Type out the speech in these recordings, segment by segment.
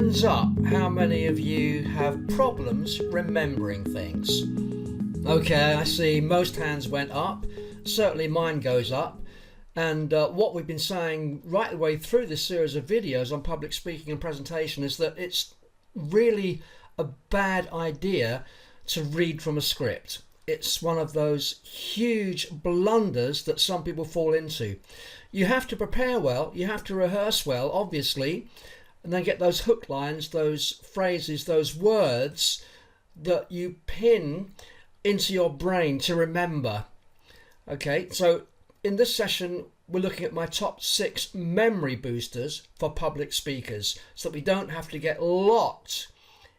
Hands up, how many of you have problems remembering things? Okay, I see most hands went up. Certainly mine goes up. And what we've been saying right the way through this series of videos on public speaking and presentation is that it's really a bad idea to read from a script. It's one of those huge blunders that some people fall into. You have to prepare well, you have to rehearse well, obviously, and then get those hook lines, those phrases, those words that you pin into your brain to remember. Okay, so in this session, we're looking at my top 6 memory boosters for public speakers so that we don't have to get locked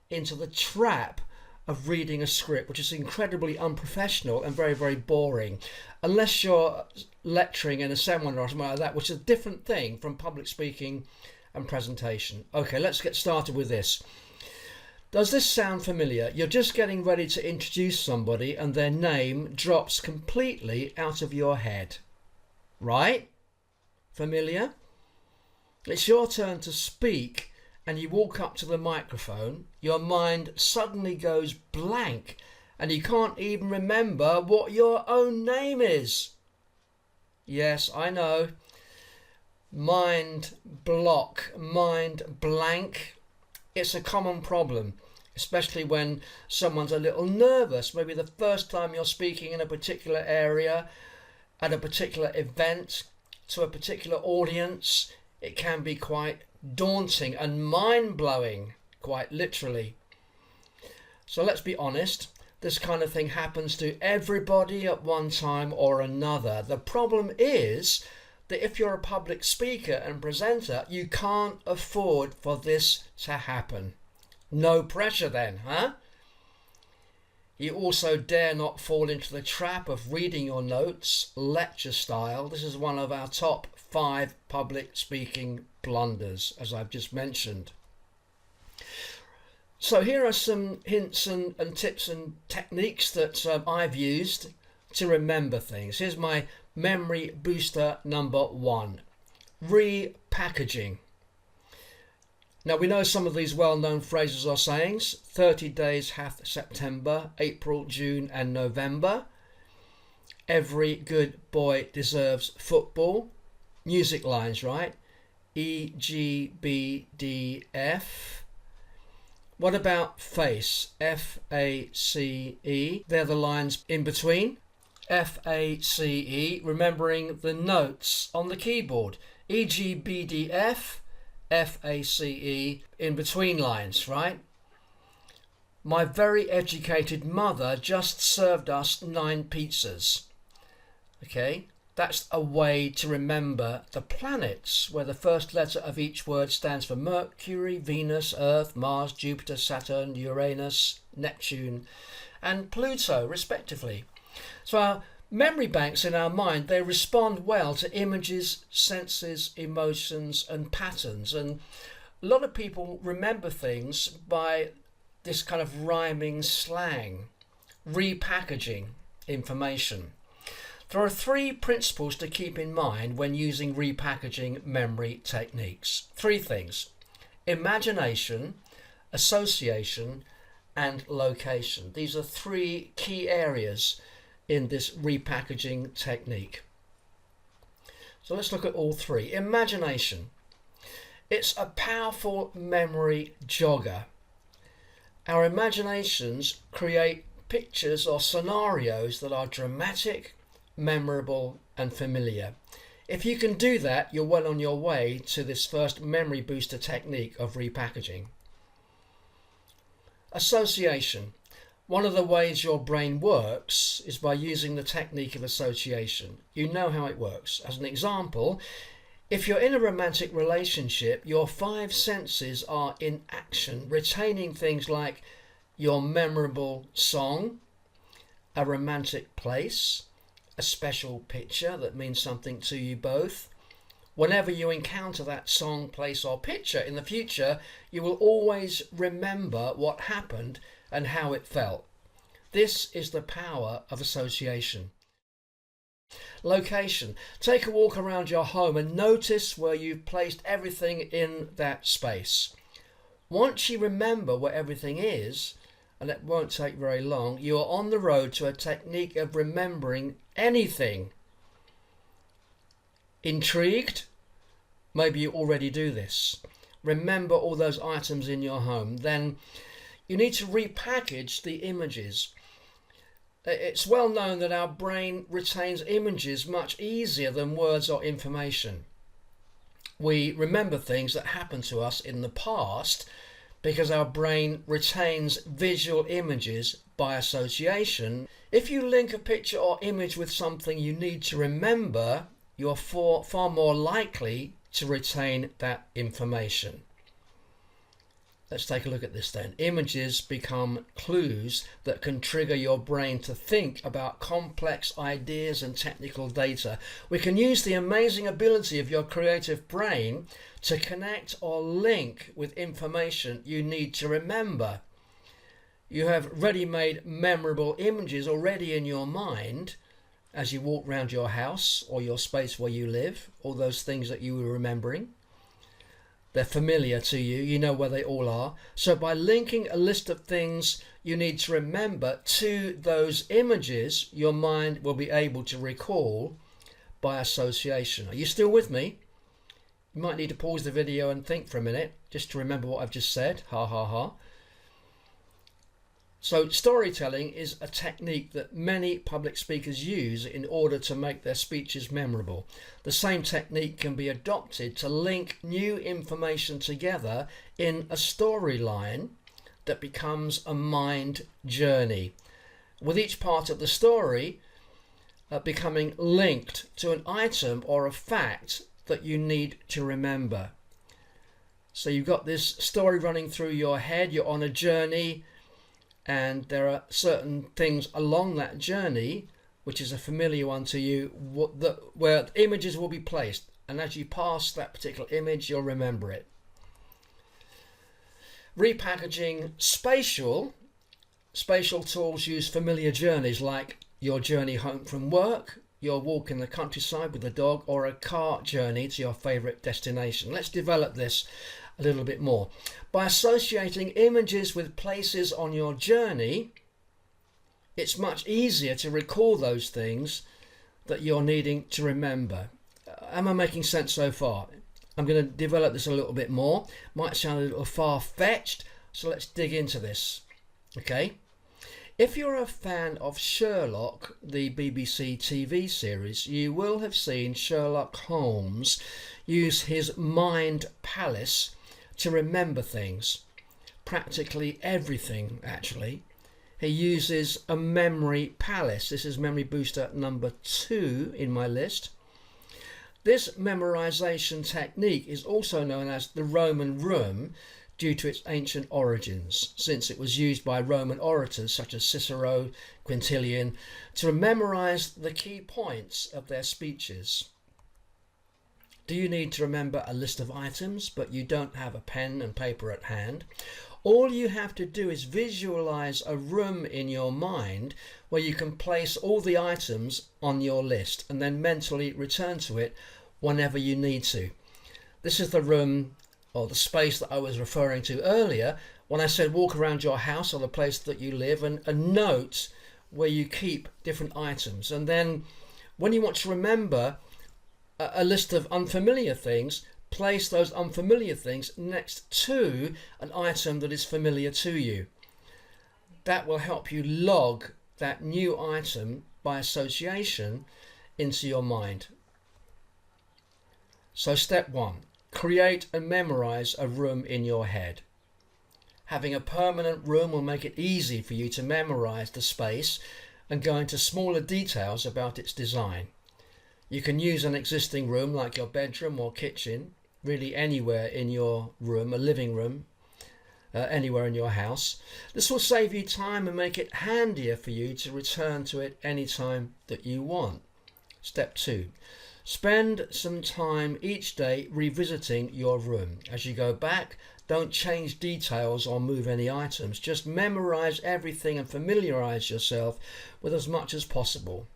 into the trap of reading a script, which is incredibly unprofessional and very, very boring. Unless you're lecturing in a seminar or something like that, which is a different thing from public speaking and presentation. Okay, let's get started with this. Does this sound familiar? You're just getting ready to introduce somebody and their name drops completely out of your head. Right? Familiar? It's your turn to speak and you walk up to the microphone, your mind suddenly goes blank and you can't even remember what your own name is. Yes, I know. Mind block, mind blank. It's a common problem, especially when someone's a little nervous. Maybe the first time you're speaking in a particular area, at a particular event, to a particular audience. It can be quite daunting and mind-blowing, quite literally. So let's be honest, this kind of thing happens to everybody at one time or another. The problem is that if you're a public speaker and presenter, you can't afford for this to happen. No pressure then, huh? You also dare not fall into the trap of reading your notes, lecture style. This is one of our top 5 public speaking blunders, as I've just mentioned. So here are some hints and tips and techniques that I've used to remember things. Here's my memory booster number 1. Repackaging. Now we know some of these well-known phrases or sayings. 30 days hath September, April, June and November. Every good boy deserves football. Music lines, right? E, G, B, D, F. What about face? F, A, C, E. They're the lines in between. F, A, C, E. Remembering the notes on the keyboard. E, G, B, D, F. F, A, C, E, in between lines, right? My very educated mother just served us 9 pizzas. Okay, that's a way to remember the planets, where the first letter of each word stands for Mercury, Venus, Earth, Mars, Jupiter, Saturn, Uranus, Neptune, and Pluto, respectively. So our memory banks in our mind, they respond well to images, senses, emotions and patterns, and a lot of people remember things by this kind of rhyming slang, repackaging information. There are 3 principles to keep in mind when using repackaging memory techniques. 3 things: imagination, association and location. These are 3 key areas in this repackaging technique. So let's look at all 3. Imagination. It's a powerful memory jogger. Our imaginations create pictures or scenarios that are dramatic, memorable and familiar. If you can do that, you're well on your way to this first memory booster technique of repackaging. Association. One of the ways your brain works is by using the technique of association. You know how it works. As an example, if you're in a romantic relationship, your 5 senses are in action, retaining things like your memorable song, a romantic place, a special picture that means something to you both. Whenever you encounter that song, place or picture in the future, you will always remember what happened and how it felt. This is the power of association. Location. Take a walk around your home and notice where you've placed everything in that space. Once you remember where everything is, and it won't take very long, you are on the road to a technique of remembering anything. Intrigued? Maybe you already do this. Remember all those items in your home. Then you need to repackage the images. It's well known that our brain retains images much easier than words or information. We remember things that happened to us in the past because our brain retains visual images by association. If you link a picture or image with something you need to remember, you're far more likely to retain that information. Let's take a look at this then. Images become clues that can trigger your brain to think about complex ideas and technical data. We can use the amazing ability of your creative brain to connect or link with information you need to remember. You have ready-made memorable images already in your mind as you walk around your house or your space where you live, all those things that you were remembering. They're familiar to you, you know where they all are. So by linking a list of things you need to remember to those images, your mind will be able to recall by association. Are you still with me? You might need to pause the video and think for a minute just to remember what I've just said. Ha ha ha. So storytelling is a technique that many public speakers use in order to make their speeches memorable. The same technique can be adopted to link new information together in a storyline that becomes a mind journey, with each part of the story becoming linked to an item or a fact that you need to remember. So you've got this story running through your head, you're on a journey, and there are certain things along that journey, which is a familiar one to you, where images will be placed. And as you pass that particular image, you'll remember it. Repackaging spatial tools use familiar journeys like your journey home from work, your walk in the countryside with the dog, or a car journey to your favorite destination. Let's develop this a little bit more. By associating images with places on your journey, it's much easier to recall those things that you're needing to remember. Am I making sense so far? I'm going to develop this a little bit more. Might sound a little far-fetched, so let's dig into this. Okay? If you're a fan of Sherlock, the BBC TV series, you will have seen Sherlock Holmes use his mind palace to remember things. Practically everything, actually. He uses a memory palace. This is memory booster number 2 in my list. This memorization technique is also known as the Roman room due to its ancient origins, since it was used by Roman orators such as Cicero, Quintilian, to memorize the key points of their speeches. Do you need to remember a list of items, but you don't have a pen and paper at hand? All you have to do is visualize a room in your mind where you can place all the items on your list and then mentally return to it whenever you need to. This is the room or the space that I was referring to earlier when I said walk around your house or the place that you live and note where you keep different items. And then when you want to remember a list of unfamiliar things, place those unfamiliar things next to an item that is familiar to you. That will help you log that new item by association into your mind. So step 1, create and memorize a room in your head. Having a permanent room will make it easy for you to memorize the space and go into smaller details about its design. You can use an existing room like your bedroom or kitchen, really anywhere in your room, a living room, anywhere in your house. This will save you time and make it handier for you to return to it anytime that you want. Step 2. Spend some time each day revisiting your room. As you go back, don't change details or move any items. Just memorize everything and familiarize yourself with as much as possible.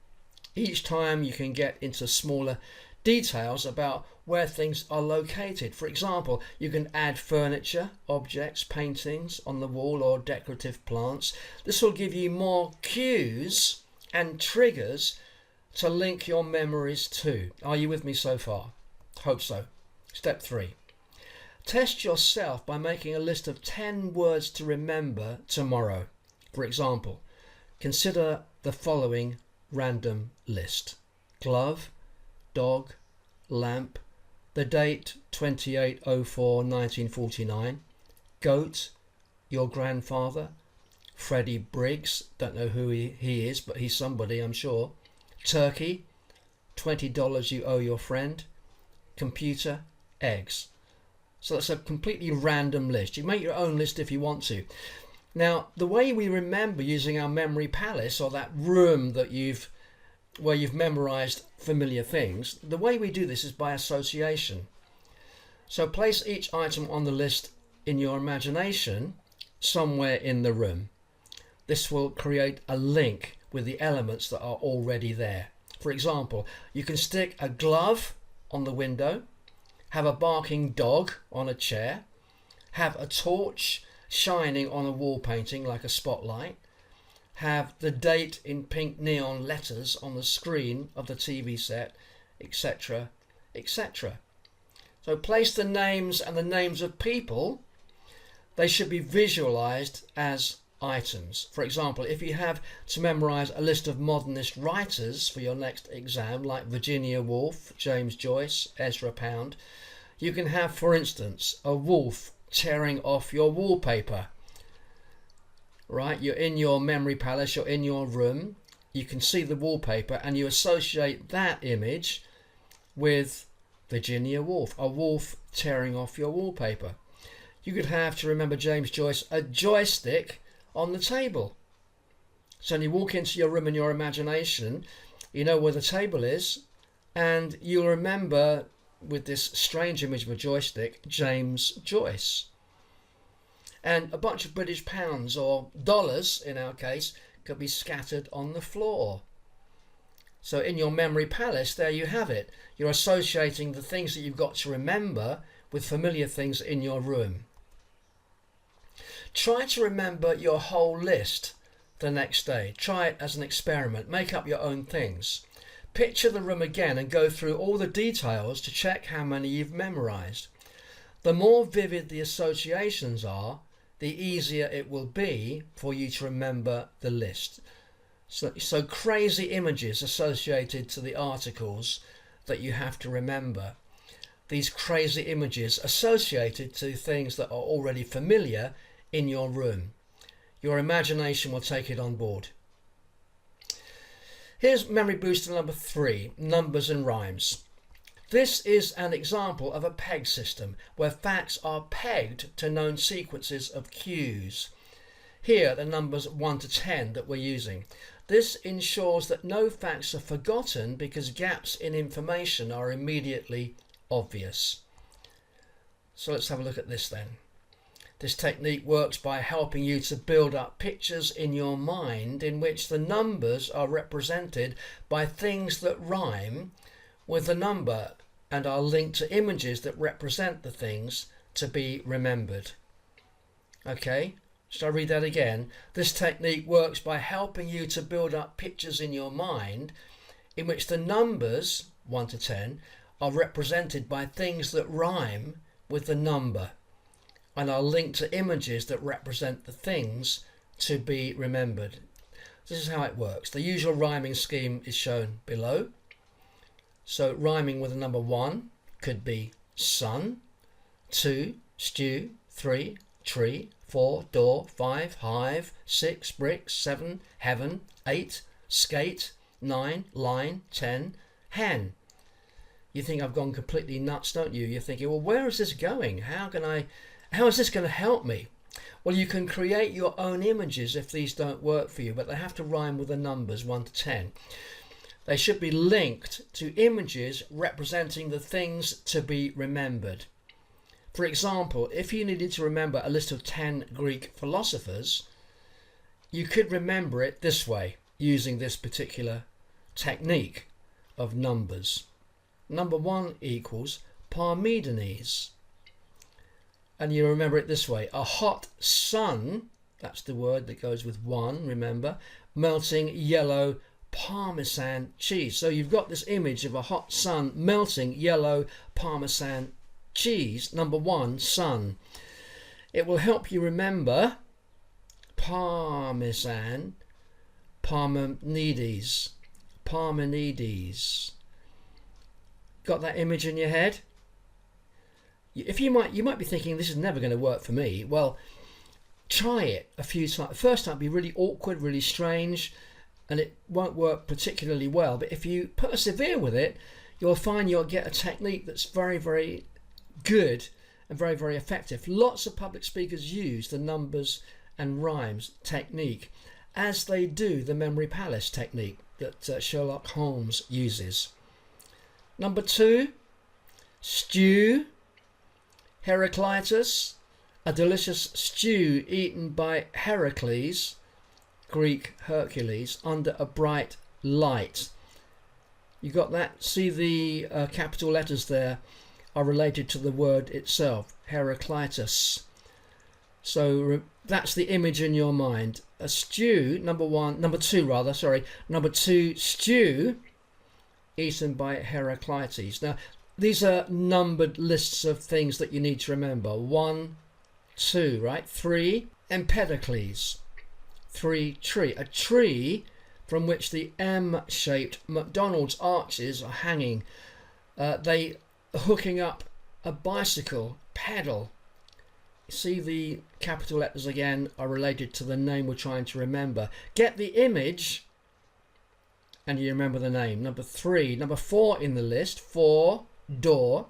Each time you can get into smaller details about where things are located. For example, you can add furniture, objects, paintings on the wall or decorative plants. This will give you more cues and triggers to link your memories to. Are you with me so far? Hope so. Step 3. Test yourself by making a list of 10 words to remember tomorrow. For example, consider the following random list: glove, dog, lamp, the date 28/04/1949, goat, your grandfather, Freddie Briggs, don't know who he is, but he's somebody, I'm sure, turkey, $20 you owe your friend, computer, eggs. So that's a completely random list. You make your own list if you want to. Now, the way we remember using our memory palace, or that room that where you've memorized familiar things, the way we do this is by association. So place each item on the list in your imagination somewhere in the room. This will create a link with the elements that are already there. For example, you can stick a glove on the window, have a barking dog on a chair, have a torch shining on a wall painting like a spotlight, have the date in pink neon letters on the screen of the TV set, etc., etc. So place the names and the names of people. They should be visualized as items. For example, if you have to memorize a list of modernist writers for your next exam, like Virginia Woolf, James Joyce, Ezra Pound, you can have, for instance, a wolf tearing off your wallpaper. Right, you're in your memory palace, you're in your room, you can see the wallpaper and you associate that image with Virginia Woolf, a wolf tearing off your wallpaper. You could have, to remember James Joyce, a joystick on the table. So when you walk into your room in your imagination, you know where the table is, and you'll remember, with this strange image of a joystick, James Joyce. And a bunch of British pounds, or dollars in our case, could be scattered on the floor. So in your memory palace, there you have it. You're associating the things that you've got to remember with familiar things in your room. Try to remember your whole list the next day. Try it as an experiment. Make up your own things. Picture the room again and go through all the details to check how many you've memorized. The more vivid the associations are, the easier it will be for you to remember the list. So crazy images associated to the articles that you have to remember. These crazy images associated to things that are already familiar in your room. Your imagination will take it on board. Here's memory booster number 3, numbers and rhymes. This is an example of a peg system where facts are pegged to known sequences of cues. Here, the numbers 1 to 10 that we're using. This ensures that no facts are forgotten because gaps in information are immediately obvious. So let's have a look at this then. This technique works by helping you to build up pictures in your mind in which the numbers are represented by things that rhyme with the number and are linked to images that represent the things to be remembered. Okay, should I read that again? This technique works by helping you to build up pictures in your mind in which the numbers 1 to 10 are represented by things that rhyme with the number and are linked to images that represent the things to be remembered. This is how it works. The usual rhyming scheme is shown below. So rhyming with the number 1 could be sun, 2, stew, 3, tree, 4, door, 5, hive, 6, bricks, 7, heaven, 8, skate, 9, line, 10, hen. You think I've gone completely nuts, don't you? You're thinking, well, where is this going? How is this going to help me? Well, you can create your own images if these don't work for you, but they have to rhyme with the numbers 1 to 10. They should be linked to images representing the things to be remembered. For example, if you needed to remember a list of 10 Greek philosophers, you could remember it this way, using this particular technique of numbers. number 1 equals Parmenides. And you remember it this way: a hot sun, that's the word that goes with 1, remember, melting yellow Parmesan cheese. So you've got this image of a hot sun melting yellow Parmesan cheese, number 1, sun. It will help you remember Parmesan, Parmenides, Parmenides. Got that image in your head? If you might be thinking, this is never going to work for me. Well, try it a few times. First time it'll be really awkward, really strange, and it won't work particularly well. But if you persevere with it, you'll find you'll get a technique that's very, very good and very, very effective. Lots of public speakers use the numbers and rhymes technique, as they do the memory palace technique that Sherlock Holmes uses. Number 2, stew. Heraclitus, a delicious stew eaten by Heracles, Greek Hercules, under a bright light. You got that? See the capital letters there are related to the word itself, Heraclitus. So that's the image in your mind. A stew, number 2, stew eaten by Heraclitus. Now, these are numbered lists of things that you need to remember. 1, 2, right? 3, Empedocles. 3, tree. A tree from which the M-shaped McDonald's arches are hanging. They are hooking up a bicycle pedal. See, the capital letters again are related to the name we're trying to remember. Get the image and you remember the name. Number 4 in the list. 4, door.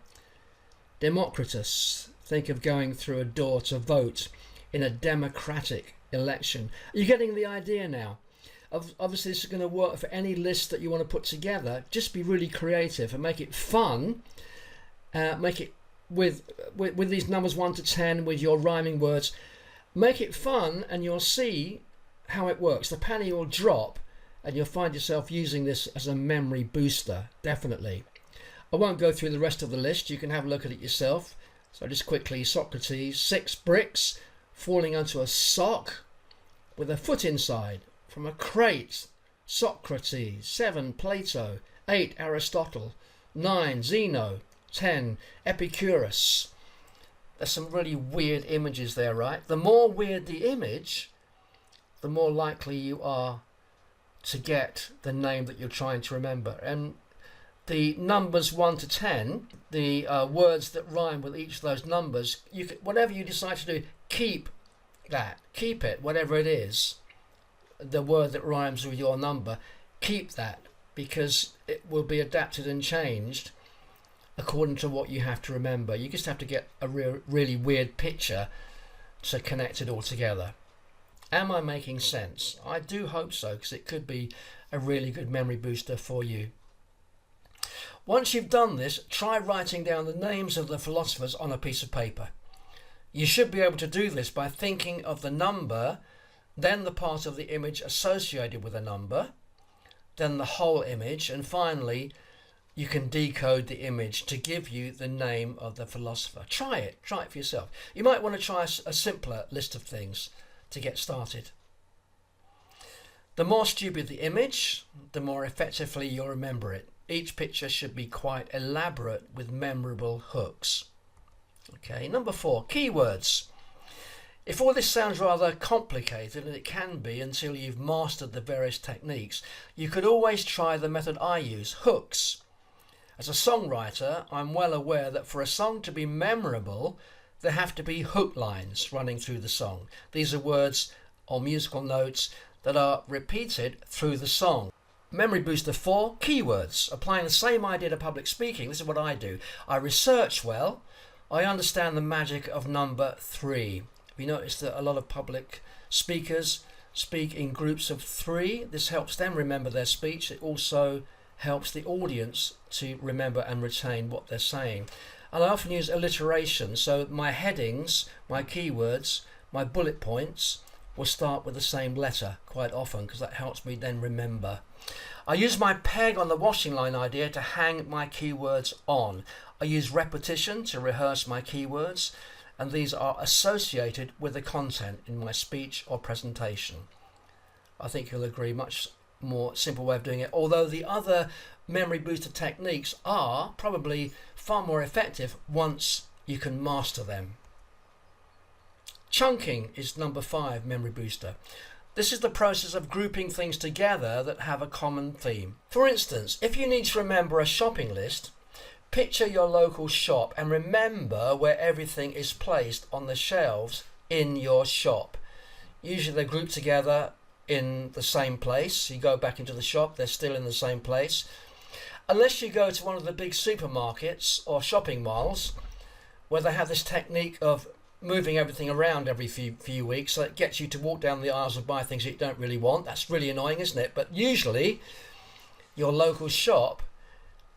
Democritus. Think of going through a door to vote in a democratic election. Are you getting the idea now? Obviously, this is going to work for any list that you want to put together. Just be really creative and make it fun. Make it with these numbers 1 to 10 with your rhyming words. Make it fun, and you'll see how it works. The penny will drop, and you'll find yourself using this as a memory booster. Definitely. I won't go through the rest of the list. You can have a look at it yourself. So just quickly, Socrates, 6 bricks falling onto a sock with a foot inside from a crate. Socrates. 7, Plato. 8, Aristotle. 9, Zeno. 10, Epicurus. There's some really weird images there, right? The more weird the image, the more likely you are to get the name that you're trying to remember. And the numbers 1 to 10, the words that rhyme with each of those numbers, whatever you decide to do, keep that. Keep it, whatever it is, the word that rhymes with your number, keep that, because it will be adapted and changed according to what you have to remember. You just have to get a really weird picture to connect it all together. Am I making sense? I do hope so, because it could be a really good memory booster for you. Once you've done this, try writing down the names of the philosophers on a piece of paper. You should be able to do this by thinking of the number, then the part of the image associated with a number, then the whole image, and finally you can decode the image to give you the name of the philosopher. Try it for yourself. You might want to try a simpler list of things to get started. The more stupid the image, the more effectively you'll remember it. Each picture should be quite elaborate with memorable hooks. Okay, number 4, keywords. If all this sounds rather complicated, and it can be until you've mastered the various techniques, you could always try the method I use, hooks. As a songwriter, I'm well aware that for a song to be memorable, there have to be hook lines running through the song. These are words or musical notes that are repeated through the song. Memory Booster 4, keywords. Applying the same idea to public speaking, this is what I do. I research well. I understand the magic of number 3. We notice that a lot of public speakers speak in groups of 3. This helps them remember their speech. It also helps the audience to remember and retain what they're saying. And I often use alliteration, so my headings, my keywords, my bullet points will start with the same letter quite often, because that helps me then remember. I use my peg on the washing line idea to hang my keywords on. I use repetition to rehearse my keywords, and these are associated with the content in my speech or presentation. I think you'll agree, much more simple way of doing it, although the other memory booster techniques are probably far more effective once you can master them. Chunking is number 5 memory booster. This is the process of grouping things together that have a common theme. For instance, if you need to remember a shopping list, picture your local shop and remember where everything is placed on the shelves in your shop. Usually they're grouped together in the same place. You go back into the shop, they're still in the same place. Unless you go to one of the big supermarkets or shopping malls where they have this technique of moving everything around every few weeks, so it gets you to walk down the aisles and buy things that you don't really want. That's really annoying, isn't it? But usually your local shop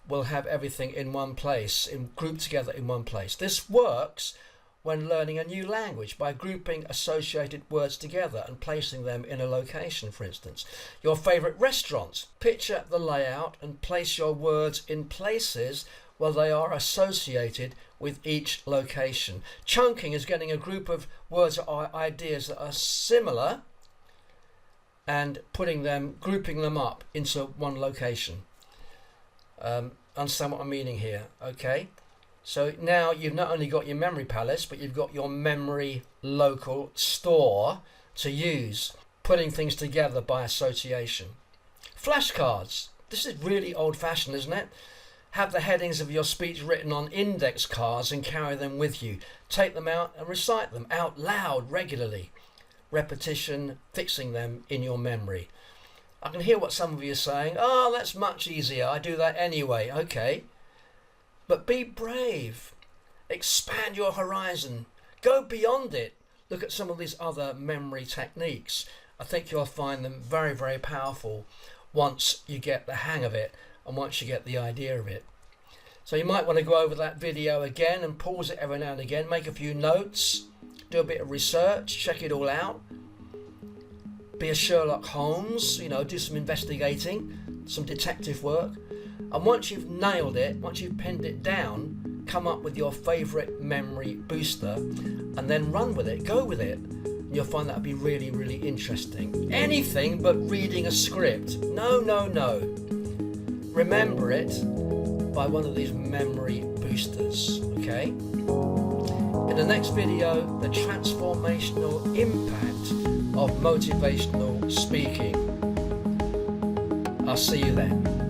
will have everything in one place, grouped together in one place. This works when learning a new language by grouping associated words together and placing them in a location, for instance. Your favourite restaurants. Picture the layout and place your words in places where they are associated with each location. Chunking is getting a group of words or ideas that are similar and grouping them up into one location. Understand what I'm meaning here? Okay. So now you've not only got your memory palace, but you've got your memory local store to use, putting things together by association. Flashcards. This is really old-fashioned, isn't it? Have the headings of your speech written on index cards and carry them with you. Take them out and recite them out loud regularly. Repetition, fixing them in your memory. I can hear what some of you are saying. Oh, that's much easier. I do that anyway. Okay. But be brave. Expand your horizon. Go beyond it. Look at some of these other memory techniques. I think you'll find them very, very powerful once you get the hang of it and once you get the idea of it. So you might want to go over that video again and pause it every now and again, make a few notes, do a bit of research, check it all out. Be a Sherlock Holmes, do some investigating, some detective work. And once you've nailed it, once you've pinned it down, come up with your favourite memory booster and then run with it, go with it. And you'll find that'll be really, really interesting. Anything but reading a script. No. Remember it by one of these memory boosters, okay? In the next video, the transformational impact of motivational speaking. I'll see you then.